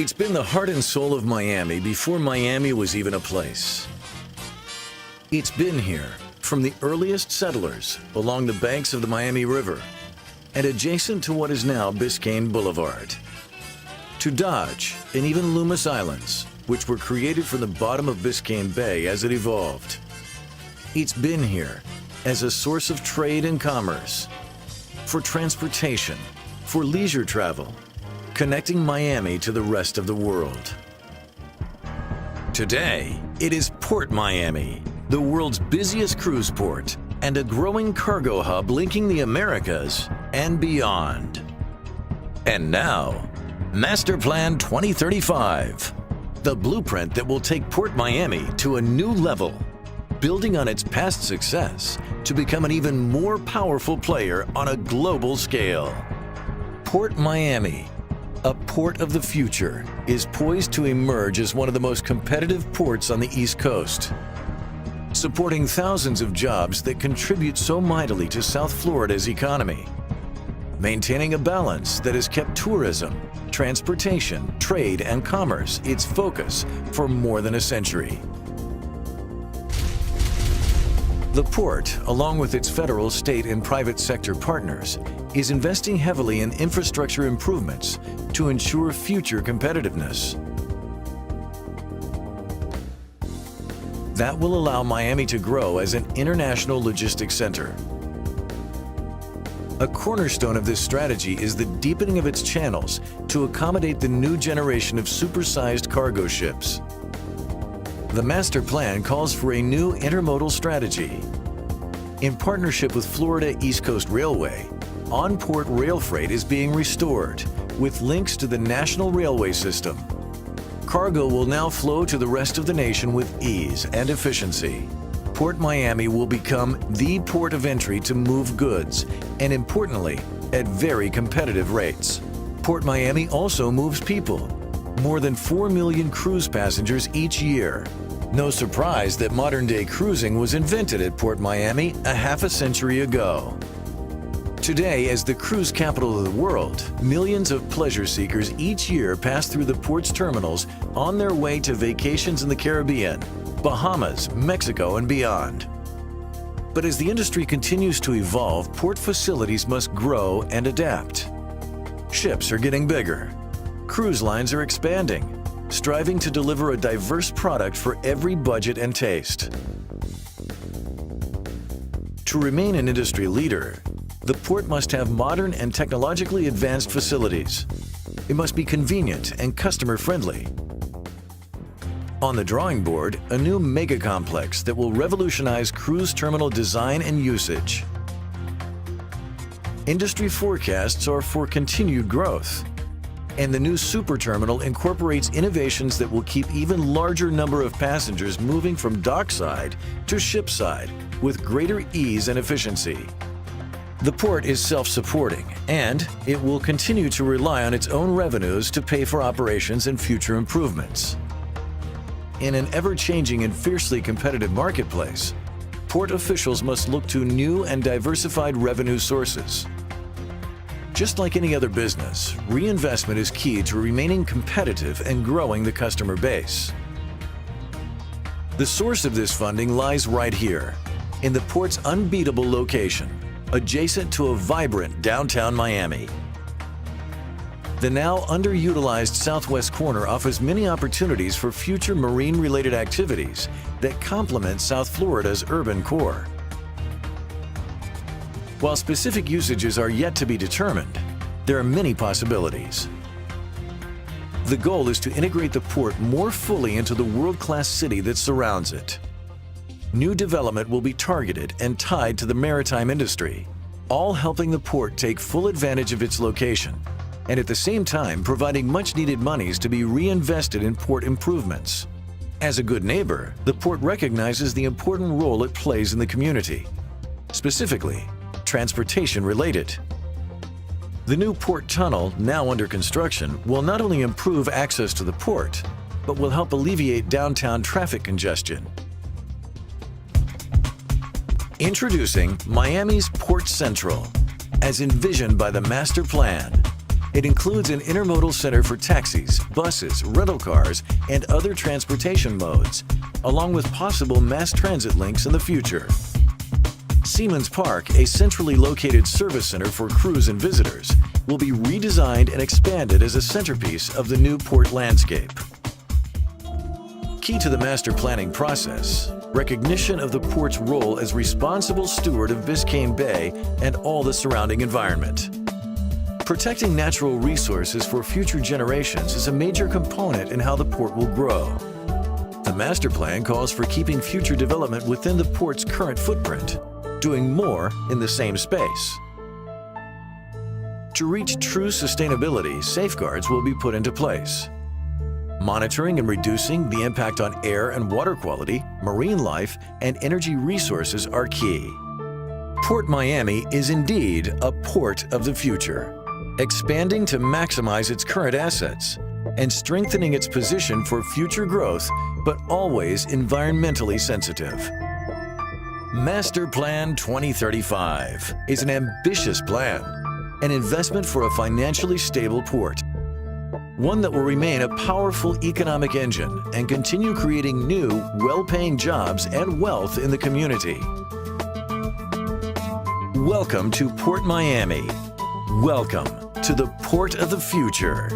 It's been the heart and soul of Miami before Miami was even a place. It's been here from the earliest settlers along the banks of the Miami River and adjacent to what is now Biscayne Boulevard, to Dodge and even Loomis Islands, which were created from the bottom of Biscayne Bay as it evolved. It's been here as a source of trade and commerce, for transportation, for leisure travel, connecting Miami to the rest of the world. Today, it is Port Miami, the world's busiest cruise port and a growing cargo hub linking the Americas and beyond. And now, Masterplan 2035, the blueprint that will take Port Miami to a new level, building on its past success to become an even more powerful player on a global scale. Port Miami, a port of the future, is poised to emerge as one of the most competitive ports on the East Coast, supporting thousands of jobs that contribute so mightily to South Florida's economy, maintaining a balance that has kept tourism, transportation, trade, and commerce its focus for more than a century. The port, along with its federal, state, and private sector partners, is investing heavily in infrastructure improvements to ensure future competitiveness. That will allow Miami to grow as an international logistics center. A cornerstone of this strategy is the deepening of its channels to accommodate the new generation of supersized cargo ships. The master plan calls for a new intermodal strategy. In partnership with Florida East Coast Railway, on-port rail freight is being restored with links to the national railway system. Cargo will now flow to the rest of the nation with ease and efficiency. Port Miami will become the port of entry to move goods, and importantly, at very competitive rates. Port Miami also moves people. More than 4 million cruise passengers each year. No surprise that modern-day cruising was invented at Port Miami a half a century ago. Today, as the cruise capital of the world, millions of pleasure seekers each year pass through the port's terminals on their way to vacations in the Caribbean, Bahamas, Mexico, and beyond. But as the industry continues to evolve, port facilities must grow and adapt. Ships are getting bigger. Cruise lines are expanding, striving to deliver a diverse product for every budget and taste. To remain an industry leader, the port must have modern and technologically advanced facilities. It must be convenient and customer-friendly. On the drawing board, a new mega complex that will revolutionize cruise terminal design and usage. Industry forecasts are for continued growth, and the new super terminal incorporates innovations that will keep even larger number of passengers moving from dockside to shipside with greater ease and efficiency. The port is self-supporting, and it will continue to rely on its own revenues to pay for operations and future improvements. In an ever-changing and fiercely competitive marketplace, port officials must look to new and diversified revenue sources. Just like any other business, reinvestment is key to remaining competitive and growing the customer base. The source of this funding lies right here, in the port's unbeatable location, adjacent to a vibrant downtown Miami. The now underutilized southwest corner offers many opportunities for future marine-related activities that complement South Florida's urban core. While specific usages are yet to be determined, there are many possibilities. The goal is to integrate the port more fully into the world-class city that surrounds it. New development will be targeted and tied to the maritime industry, all helping the port take full advantage of its location, and at the same time providing much-needed monies to be reinvested in port improvements. As a good neighbor, the port recognizes the important role it plays in the community, specifically transportation-related. The new port tunnel, now under construction, will not only improve access to the port, but will help alleviate downtown traffic congestion. Introducing Miami's Port Central, as envisioned by the master plan. It includes an intermodal center for taxis, buses, rental cars, and other transportation modes, along with possible mass transit links in the future. Seaman's Park, a centrally located service center for crews and visitors, will be redesigned and expanded as a centerpiece of the new port landscape. Key to the master planning process, recognition of the port's role as responsible steward of Biscayne Bay and all the surrounding environment. Protecting natural resources for future generations is a major component in how the port will grow. The master plan calls for keeping future development within the port's current footprint, doing more in the same space. To reach true sustainability, safeguards will be put into place. Monitoring and reducing the impact on air and water quality, marine life, and energy resources are key. Port Miami is indeed a port of the future, expanding to maximize its current assets and strengthening its position for future growth, but always environmentally sensitive. Master Plan 2035 is an ambitious plan, an investment for a financially stable port, one that will remain a powerful economic engine and continue creating new, well-paying jobs and wealth in the community. Welcome to Port Miami. Welcome to the Port of the Future.